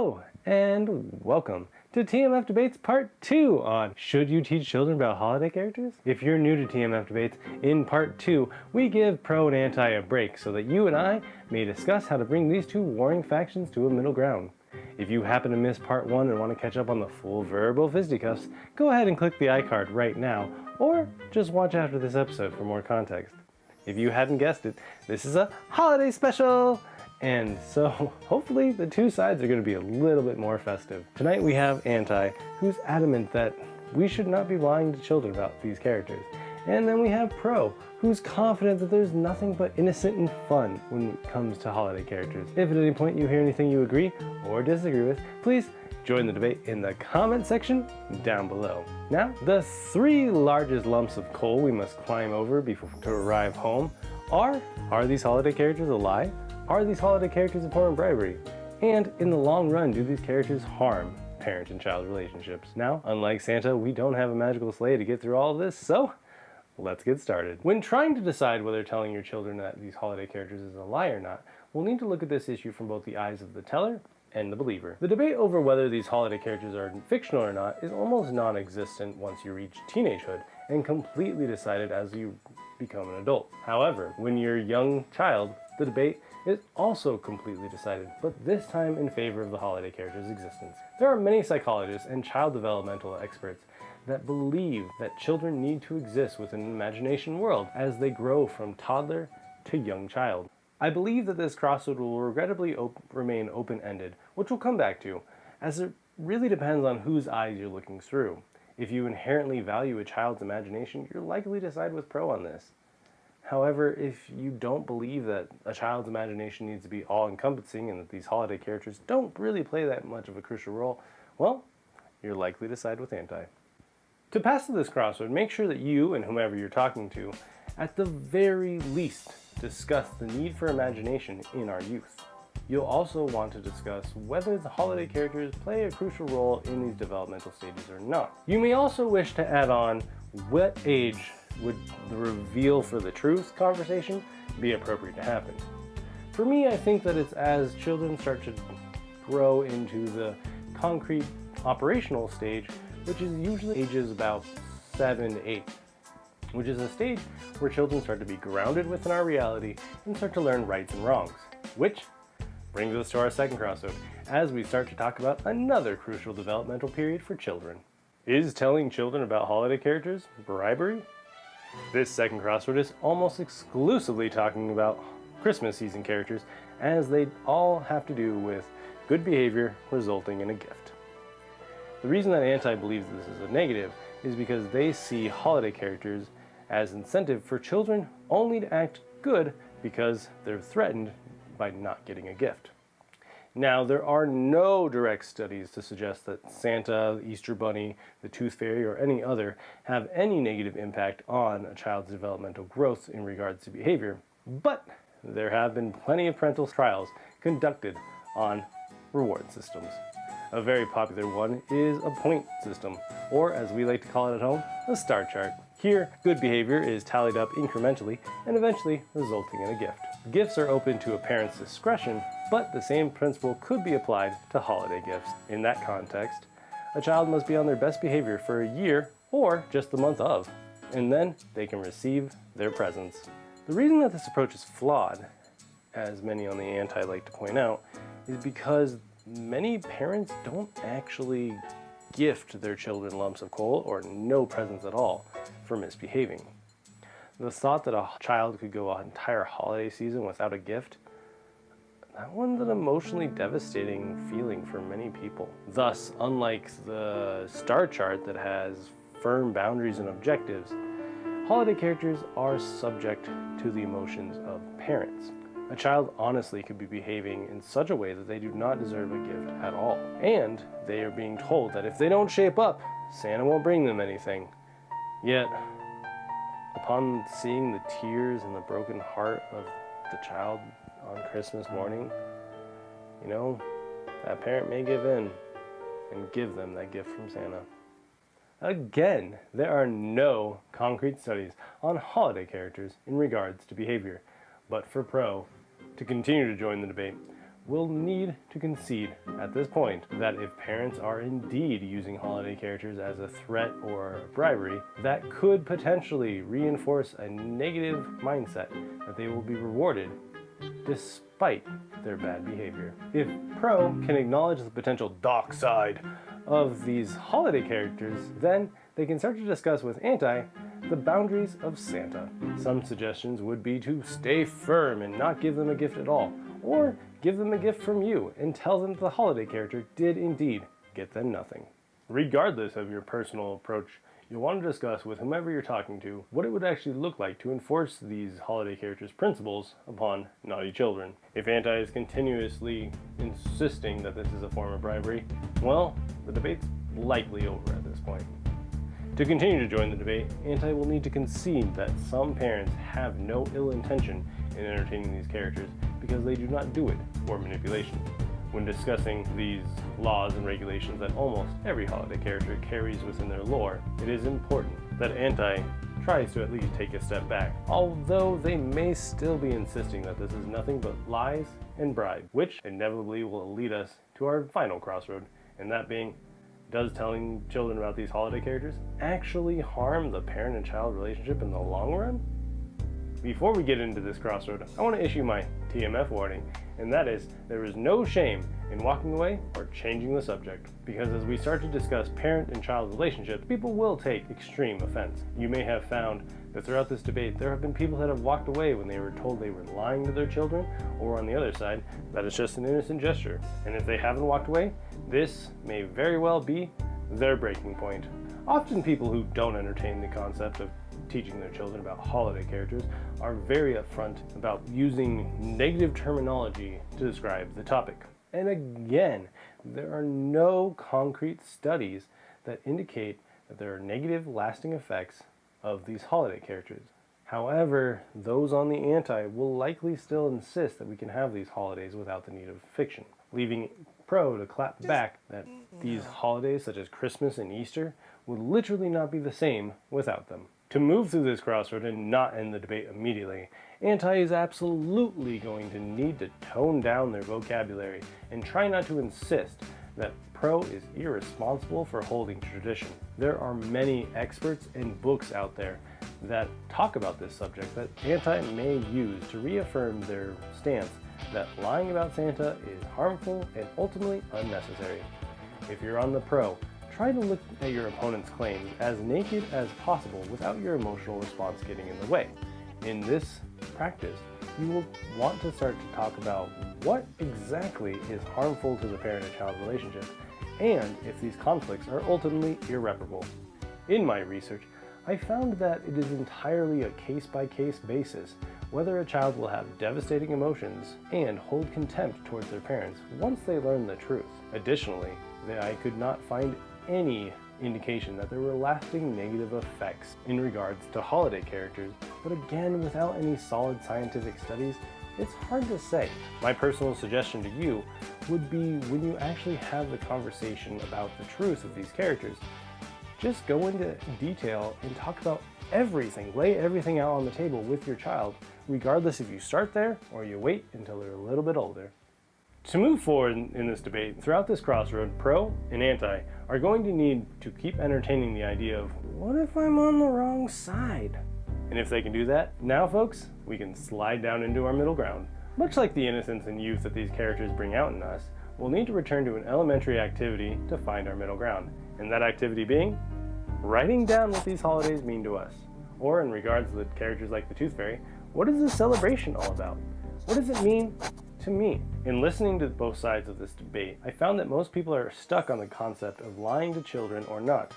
Hello and welcome to TMF Debates Part 2 on Should You Teach Children About Holiday Characters? If you're new to TMF Debates, in Part 2 we give pro and anti a break so that you and I may discuss how to bring these two warring factions to a middle ground. If you happen to miss Part 1 and want to catch up on the full verbal fisticuffs, go ahead and click the iCard right now, or just watch after this episode for more context. If you hadn't guessed it, this is a holiday special! And so, hopefully, the two sides are going to be a little bit more festive. Tonight we have Anti, who's adamant that we should not be lying to children about these characters. And then we have Pro, who's confident that there's nothing but innocent and fun when it comes to holiday characters. If at any point you hear anything you agree or disagree with, please join the debate in the comment section down below. Now, the three largest lumps of coal we must climb over before to arrive home are these holiday characters a lie? Are these holiday characters a form of bribery? And in the long run, do these characters harm parent and child relationships? Now, unlike Santa, we don't have a magical sleigh to get through all of this, so let's get started. When trying to decide whether telling your children that these holiday characters is a lie or not, we'll need to look at this issue from both the eyes of the teller and the believer. The debate over whether these holiday characters are fictional or not is almost non-existent once you reach teenagehood and completely decided as you become an adult. However, when you're a young child, the debate is also completely decided, but this time in favor of the holiday character's existence. There are many psychologists and child developmental experts that believe that children need to exist within an imagination world as they grow from toddler to young child. I believe that this crossroad will regrettably remain open-ended, which we'll come back to, as it really depends on whose eyes you're looking through. If you inherently value a child's imagination, you're likely to side with Pro on this. However, if you don't believe that a child's imagination needs to be all-encompassing and that these holiday characters don't really play that much of a crucial role, well, you're likely to side with Anti. To pass to this crossroad, make sure that you and whomever you're talking to, at the very least, discuss the need for imagination in our youth. You'll also want to discuss whether the holiday characters play a crucial role in these developmental stages or not. You may also wish to add on what age would the reveal for the truth conversation be appropriate to happen. For me, I think that it's as children start to grow into the concrete operational stage, which is usually ages about 7 to 8, which is a stage where children start to be grounded within our reality and start to learn rights and wrongs, which brings us to our second crossroad as we start to talk about another crucial developmental period for children. Is telling children about holiday characters bribery? This second crossroad is almost exclusively talking about Christmas season characters, as they all have to do with good behavior resulting in a gift. The reason that Anti believes this is a negative is because they see holiday characters as incentive for children only to act good because they're threatened by not getting a gift. Now, there are no direct studies to suggest that Santa, the Easter Bunny, the Tooth Fairy, or any other have any negative impact on a child's developmental growth in regards to behavior, but there have been plenty of parental trials conducted on reward systems. A very popular one is a point system, or as we like to call it at home, a star chart. Here, good behavior is tallied up incrementally and eventually resulting in a gift. Gifts are open to a parent's discretion, but the same principle could be applied to holiday gifts. In that context, a child must be on their best behavior for a year or just the month of, and then they can receive their presents. The reason that this approach is flawed, as many on the Anti like to point out, is because many parents don't actually gift their children lumps of coal or no presents at all for misbehaving. The thought that a child could go an entire holiday season without a gift, that one's an emotionally devastating feeling for many people. Thus, unlike the star chart that has firm boundaries and objectives, holiday characters are subject to the emotions of parents. A child honestly could be behaving in such a way that they do not deserve a gift at all. And they are being told that if they don't shape up, Santa won't bring them anything. Yet, upon seeing the tears and the broken heart of the child on Christmas morning, that parent may give in and give them that gift from Santa. Again, there are no concrete studies on holiday characters in regards to behavior, but for Pro to continue to join the debate, will need to concede at this point that if parents are indeed using holiday characters as a threat or bribery, that could potentially reinforce a negative mindset that they will be rewarded despite their bad behavior. If pro can acknowledge the potential dark side of these holiday characters, then they can start to discuss with anti the boundaries of Santa. Some suggestions would be to stay firm and not give them a gift at all, or give them a gift from you and tell them the holiday character did indeed get them nothing. Regardless of your personal approach, you'll want to discuss with whomever you're talking to what it would actually look like to enforce these holiday characters' principles upon naughty children. If anti is continuously insisting that this is a form of bribery, well, the debate's likely over at this point. To continue to join the debate, anti will need to concede that some parents have no ill intention in entertaining these characters because they do not do it for manipulation. When discussing these laws and regulations that almost every holiday character carries within their lore, it is important that anti tries to at least take a step back, although they may still be insisting that this is nothing but lies and bribe, which inevitably will lead us to our final crossroad, and that being, does telling children about these holiday characters actually harm the parent and child relationship in the long run? Before we get into this crossroad, I want to issue my TMF warning, and that is, there is no shame in walking away or changing the subject, because as we start to discuss parent and child relationships, people will take extreme offense. You may have found that throughout this debate, there have been people that have walked away when they were told they were lying to their children, or on the other side, that it's just an innocent gesture. And if they haven't walked away, this may very well be their breaking point. Often people who don't entertain the concept of teaching their children about holiday characters are very upfront about using negative terminology to describe the topic. And again, there are no concrete studies that indicate that there are negative lasting effects of these holiday characters. However, those on the anti will likely still insist that we can have these holidays without the need of fiction, leaving pro to clap back that these holidays such as Christmas and Easter would literally not be the same without them. To move through this crossroad and not end the debate immediately, anti is absolutely going to need to tone down their vocabulary and try not to insist that pro is irresponsible for holding tradition. There are many experts and books out there that talk about this subject that anti may use to reaffirm their stance that lying about Santa is harmful and ultimately unnecessary. If you're on the pro, try to look at your opponent's claims as naked as possible without your emotional response getting in the way. In this practice, you will want to start to talk about what exactly is harmful to the parent and child relationship, and if these conflicts are ultimately irreparable. In my research, I found that it is entirely a case-by-case basis whether a child will have devastating emotions and hold contempt towards their parents once they learn the truth. Additionally, I could not find any indication that there were lasting negative effects in regards to holiday characters, but again, without any solid scientific studies, it's hard to say. My personal suggestion to you would be when you actually have the conversation about the truth of these characters, just go into detail and talk about everything, lay everything out on the table with your child, regardless if you start there or you wait until they're a little bit older. To move forward in this debate, throughout this crossroad, pro and anti are going to need to keep entertaining the idea of, what if I'm on the wrong side? And if they can do that, now folks, we can slide down into our middle ground. Much like the innocence and youth that these characters bring out in us, we'll need to return to an elementary activity to find our middle ground. And that activity being, writing down what these holidays mean to us. Or in regards to the characters like the Tooth Fairy, what is this celebration all about? What does it mean to me? In listening to both sides of this debate, I found that most people are stuck on the concept of lying to children or not.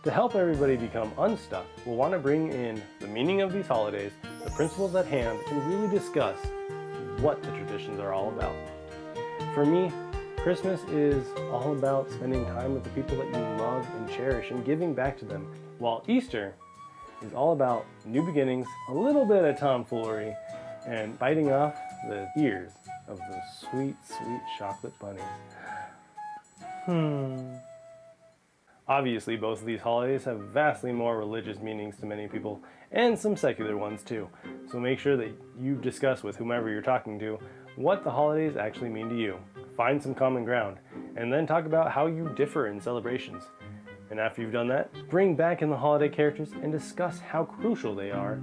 To help everybody become unstuck, we'll want to bring in the meaning of these holidays, the principles at hand, and really discuss what the traditions are all about. For me, Christmas is all about spending time with the people that you love and cherish and giving back to them, while Easter is all about new beginnings, a little bit of tomfoolery, and biting off the ears of those sweet, sweet chocolate bunnies. Obviously, both of these holidays have vastly more religious meanings to many people, and some secular ones too. So make sure that you discuss with whomever you're talking to what the holidays actually mean to you. Find some common ground, and then talk about how you differ in celebrations. And after you've done that, bring back in the holiday characters and discuss how crucial they are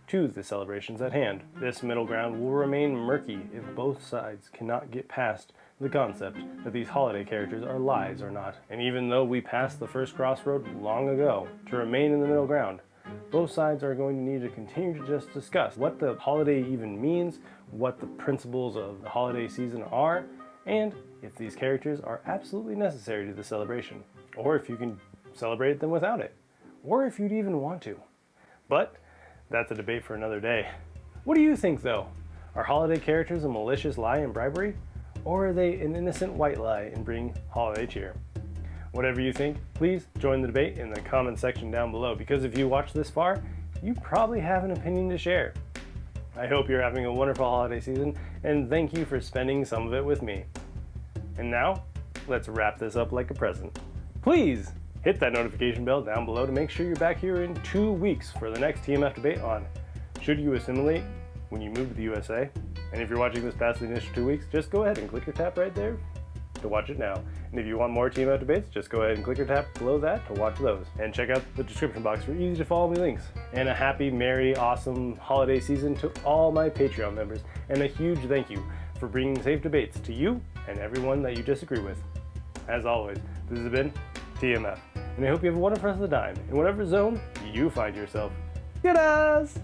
to the celebrations at hand. This middle ground will remain murky if both sides cannot get past the concept that these holiday characters are lies or not. And even though we passed the first crossroad long ago, to remain in the middle ground, both sides are going to need to continue to just discuss what the holiday even means, what the principles of the holiday season are, and if these characters are absolutely necessary to the celebration, or if you can celebrate them without it, or if you'd even want to. But that's a debate for another day. What do you think though? Are holiday characters a malicious lie and bribery, or are they an innocent white lie and bring holiday cheer? Whatever you think, please join the debate in the comment section down below, because if you watch this far, you probably have an opinion to share. I hope you're having a wonderful holiday season, and thank you for spending some of it with me. And now, let's wrap this up like a present. Please hit that notification bell down below to make sure you're back here in 2 weeks for the next TMF debate on should you assimilate when you move to the USA? And if you're watching this past the initial 2 weeks, just go ahead and click your tap right there to watch it now. And if you want more TMF debates, just go ahead and click your tap below that to watch those. And check out the description box for easy to follow me links. And a happy, merry, awesome holiday season to all my Patreon members. And a huge thank you for bringing safe debates to you and everyone that you disagree with. As always, this has been TMF. And I hope you have a wonderful rest of the time in whatever zone you find yourself. Good-as!